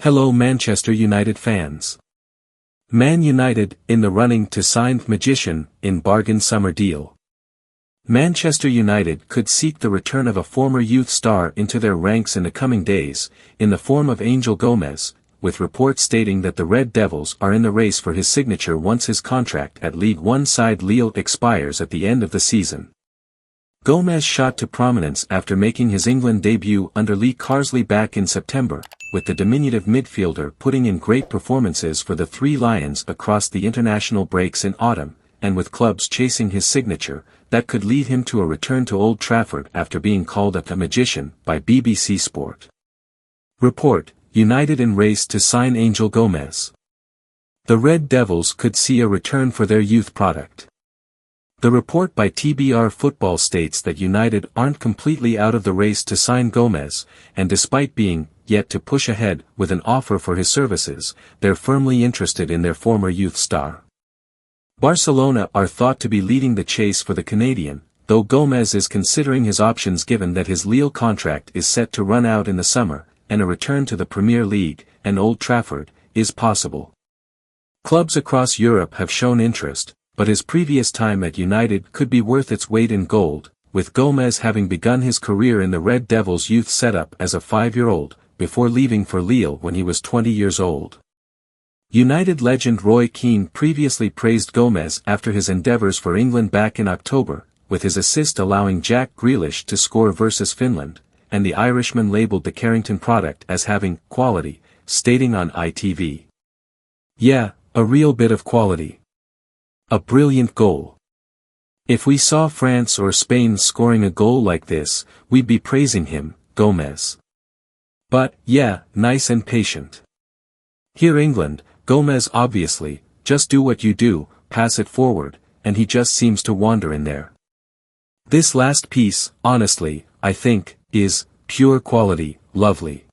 Hello Manchester United fans. Man United in the running to sign Magician in bargain summer deal. Manchester United could seek the return of a former youth star into their ranks in the coming days, in the form of Angel Gomez, with reports stating that the Red Devils are in the race for his signature once his contract at League One side Lille expires at the end of the season. Gomez shot to prominence after making his England debut under Lee Carsley back in September, with the diminutive midfielder putting in great performances for the Three Lions across the international breaks in autumn, and with clubs chasing his signature, that could lead him to a return to Old Trafford after being called a magician by BBC Sport. Report: United in race to sign Angel Gomez. The Red Devils could see a return for their youth product. The report by TBR Football states that United aren't completely out of the race to sign Gomez, and despite being yet to push ahead with an offer for his services, they're firmly interested in their former youth star. Barcelona are thought to be leading the chase for the Canadian, though Gomez is considering his options given that his Lille contract is set to run out in the summer, and a return to the Premier League, and Old Trafford, is possible. Clubs across Europe have shown interest, but his previous time at United could be worth its weight in gold, with Gomez having begun his career in the Red Devils youth setup as a 5-year-old, before leaving for Lille when he was 20 years old. United legend Roy Keane previously praised Gomez after his endeavours for England back in October, with his assist allowing Jack Grealish to score versus Finland, and the Irishman labelled the Carrington product as having quality, stating on ITV. "Yeah, a real bit of quality. A brilliant goal. If we saw France or Spain scoring a goal like this, we'd be praising him, Gomez. But, yeah, nice and patient. Here England, Gomez obviously, just do what you do, pass it forward, and he just seems to wander in there. This last piece, honestly, I think, is pure quality, lovely."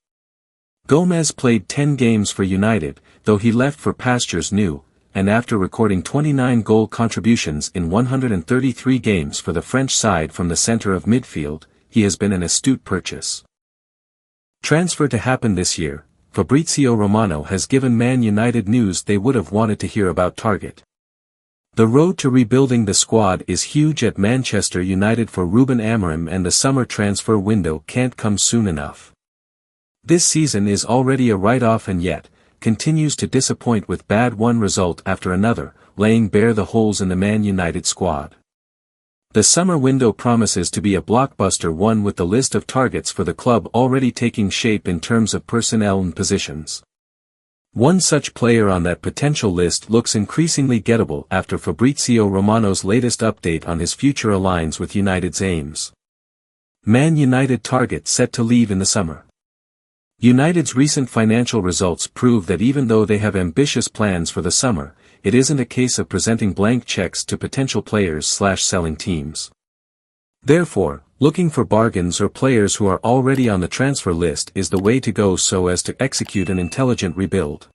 Gomez played 10 games for United, though he left for pastures new, and after recording 29 goal contributions in 133 games for the French side from the centre of midfield, he has been an astute purchase. Transfer to happen this year. Fabrizio Romano has given Man United news they would have wanted to hear about target. The road to rebuilding the squad is huge at Manchester United for Ruben Amorim, and the summer transfer window can't come soon enough. This season is already a write-off and yet continues to disappoint with bad one result after another, laying bare the holes in the Man United squad. The summer window promises to be a blockbuster one, with the list of targets for the club already taking shape in terms of personnel and positions. One such player on that potential list looks increasingly gettable after Fabrizio Romano's latest update on his future aligns with United's aims. Man United target set to leave in the summer. United's recent financial results prove that even though they have ambitious plans for the summer, it isn't a case of presenting blank checks to potential players/selling teams. Therefore, looking for bargains or players who are already on the transfer list is the way to go so as to execute an intelligent rebuild.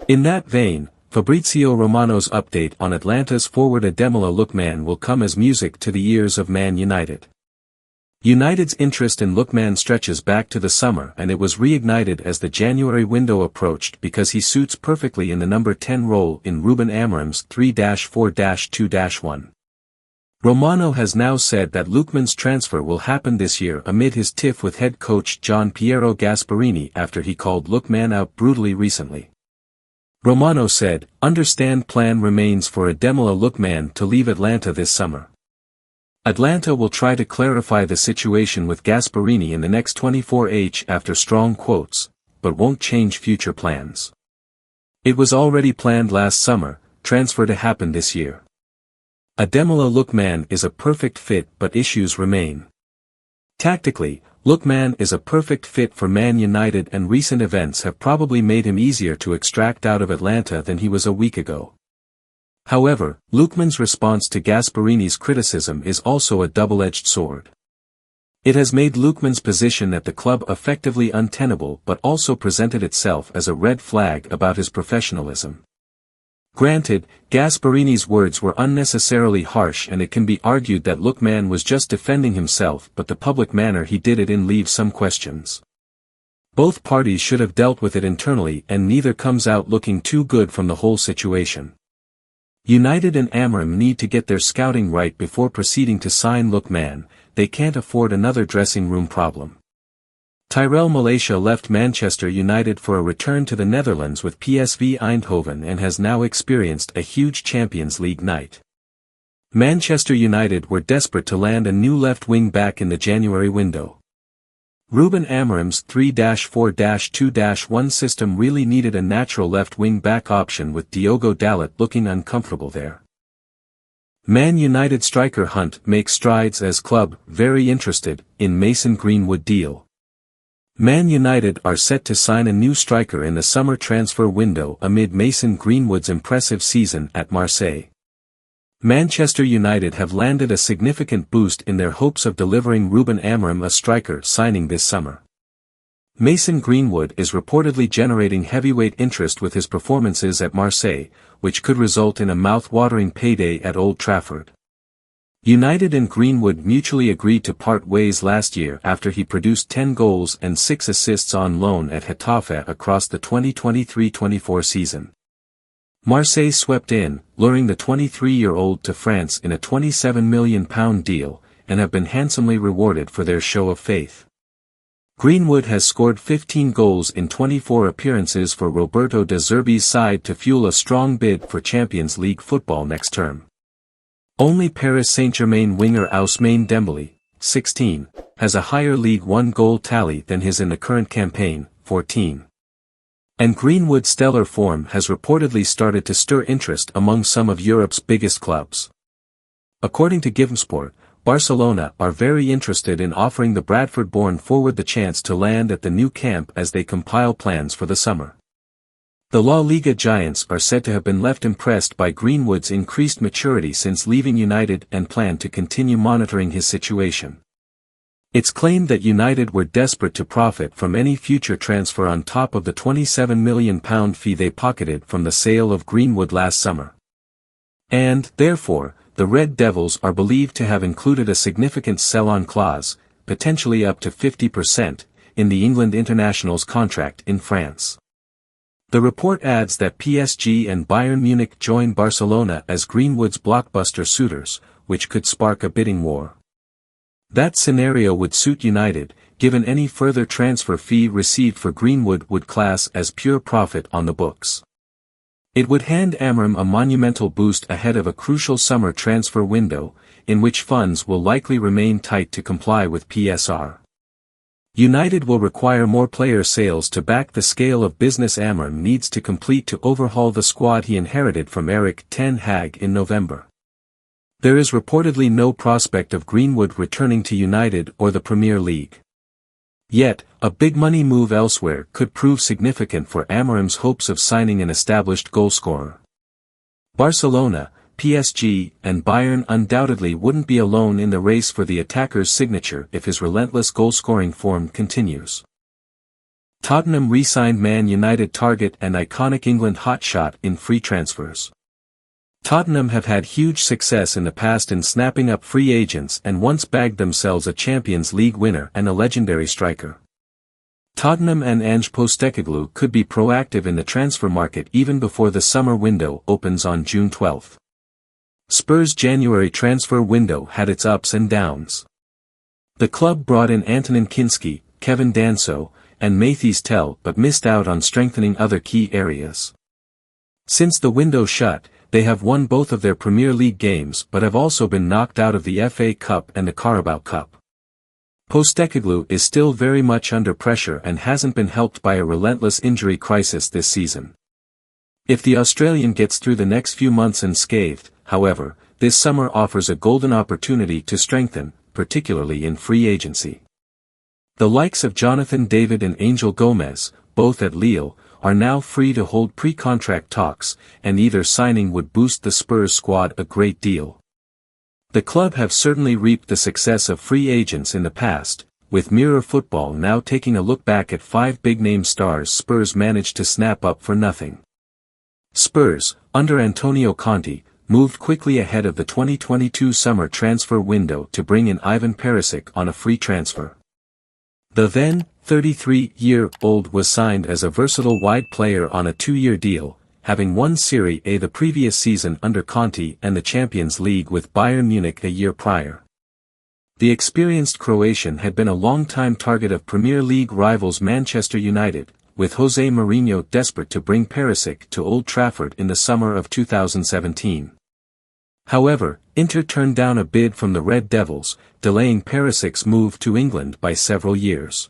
In that vein, Fabrizio Romano's update on Atlanta's forward Ademola Lookman will come as music to the ears of Man United. United's interest in Lookman stretches back to the summer, and it was reignited as the January window approached because he suits perfectly in the number 10 role in Ruben Amorim's 3-4-2-1. Romano has now said that Lookman's transfer will happen this year amid his tiff with head coach Gian Piero Gasperini after he called Lookman out brutally recently. Romano said, "Understand plan remains for Ademola Lookman to leave Atlanta this summer. Atlanta will try to clarify the situation with Gasperini in the next 24 hours after strong quotes, but won't change future plans. It was already planned last summer, transfer to happen this year. Ademola Lookman is a perfect fit, but issues remain. Tactically, Lookman is a perfect fit for Man United, and recent events have probably made him easier to extract out of Atlanta than he was a week ago." However, Lookman's response to Gasperini's criticism is also a double-edged sword. It has made Lookman's position at the club effectively untenable, but also presented itself as a red flag about his professionalism. Granted, Gasperini's words were unnecessarily harsh, and it can be argued that Lookman was just defending himself, but the public manner he did it in leaves some questions. Both parties should have dealt with it internally and neither comes out looking too good from the whole situation. United and Amorim need to get their scouting right before proceeding to sign Lookman. They can't afford another dressing room problem. Tyrell Malacia left Manchester United for a return to the Netherlands with PSV Eindhoven and has now experienced a huge Champions League night. Manchester United were desperate to land a new left wing back in the January window. Ruben Amorim's 3-4-2-1 system really needed a natural left wing back option with Diogo Dalot looking uncomfortable there. Man United striker hunt makes strides as club very interested in Mason Greenwood deal. Man United are set to sign a new striker in the summer transfer window amid Mason Greenwood's impressive season at Marseille. Manchester United have landed a significant boost in their hopes of delivering Ruben Amorim a striker signing this summer. Mason Greenwood is reportedly generating heavyweight interest with his performances at Marseille, which could result in a mouth-watering payday at Old Trafford. United and Greenwood mutually agreed to part ways last year after he produced 10 goals and 6 assists on loan at Getafe across the 2023-24 season. Marseille swept in, luring the 23-year-old to France in a £27 million deal, and have been handsomely rewarded for their show of faith. Greenwood has scored 15 goals in 24 appearances for Roberto De Zerbi's side to fuel a strong bid for Champions League football next term. Only Paris Saint-Germain winger Ousmane Dembélé, 16, has a higher League One goal tally than his in the current campaign, 14. And Greenwood's stellar form has reportedly started to stir interest among some of Europe's biggest clubs. According to GivenSport, Barcelona are very interested in offering the Bradford-born forward the chance to land at the new camp as they compile plans for the summer. The La Liga giants are said to have been left impressed by Greenwood's increased maturity since leaving United and plan to continue monitoring his situation. It's claimed that United were desperate to profit from any future transfer on top of the £27 million fee they pocketed from the sale of Greenwood last summer. And, therefore, the Red Devils are believed to have included a significant sell-on clause, potentially up to 50%, in the England international's contract in France. The report adds that PSG and Bayern Munich join Barcelona as Greenwood's blockbuster suitors, which could spark a bidding war. That scenario would suit United, given any further transfer fee received for Greenwood would class as pure profit on the books. It would hand Amorim a monumental boost ahead of a crucial summer transfer window, in which funds will likely remain tight to comply with PSR. United will require more player sales to back the scale of business Amorim needs to complete to overhaul the squad he inherited from Erik ten Hag in November. There is reportedly no prospect of Greenwood returning to United or the Premier League. Yet, a big money move elsewhere could prove significant for Amorim's hopes of signing an established goalscorer. Barcelona, PSG, and Bayern undoubtedly wouldn't be alone in the race for the attacker's signature if his relentless goal-scoring form continues. Tottenham re-signed Man United target and iconic England hotshot in free transfers. Tottenham have had huge success in the past in snapping up free agents and once bagged themselves a Champions League winner and a legendary striker. Tottenham and Ange Postecoglou could be proactive in the transfer market even before the summer window opens on June 12. Spurs' January transfer window had its ups and downs. The club brought in Antonin Kinski, Kevin Danso, and Mathys Tel but missed out on strengthening other key areas. Since the window shut, they have won both of their Premier League games but have also been knocked out of the FA Cup and the Carabao Cup. Postecoglou is still very much under pressure and hasn't been helped by a relentless injury crisis this season. If the Australian gets through the next few months unscathed, however, this summer offers a golden opportunity to strengthen, particularly in free agency. The likes of Jonathan David and Angel Gomez, both at Lille, are now free to hold pre-contract talks, and either signing would boost the Spurs squad a great deal. The club have certainly reaped the success of free agents in the past, with Mirror Football now taking a look back at 5 big-name stars Spurs managed to snap up for nothing. Spurs, under Antonio Conte, moved quickly ahead of the 2022 summer transfer window to bring in Ivan Perisic on a free transfer. The then 33-year-old was signed as a versatile wide player on a 2-year deal, having won Serie A the previous season under Conte and the Champions League with Bayern Munich a year prior. The experienced Croatian had been a long-time target of Premier League rivals Manchester United, with Jose Mourinho desperate to bring Perisic to Old Trafford in the summer of 2017. However, Inter turned down a bid from the Red Devils, delaying Perisic's move to England by several years.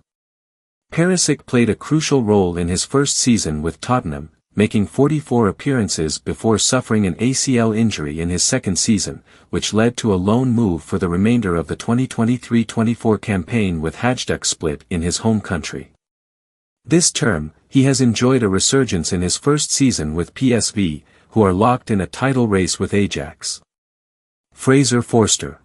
Perisic played a crucial role in his first season with Tottenham, making 44 appearances before suffering an ACL injury in his second season, which led to a loan move for the remainder of the 2023-24 campaign with Hajduk Split in his home country. This term, he has enjoyed a resurgence in his first season with PSV, who are locked in a title race with Ajax. Fraser Forster.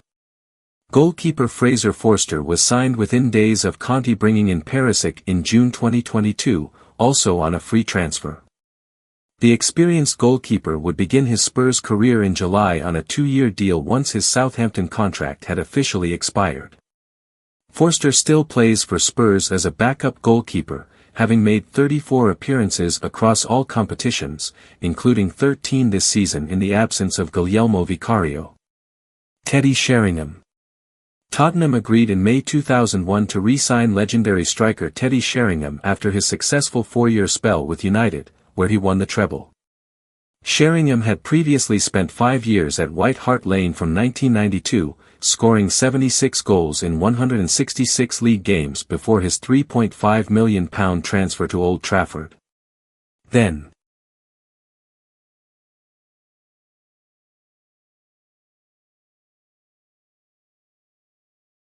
Goalkeeper Fraser Forster was signed within days of Conte bringing in Perisic in June 2022, also on a free transfer. The experienced goalkeeper would begin his Spurs career in July on a 2-year deal once his Southampton contract had officially expired. Forster still plays for Spurs as a backup goalkeeper, having made 34 appearances across all competitions, including 13 this season in the absence of Guglielmo Vicario. Teddy Sheringham. Tottenham agreed in May 2001 to re-sign legendary striker Teddy Sheringham after his successful 4-year spell with United, where he won the treble. Sheringham had previously spent 5 years at White Hart Lane from 1992, scoring 76 goals in 166 league games before his £3.5 million transfer to Old Trafford. Then,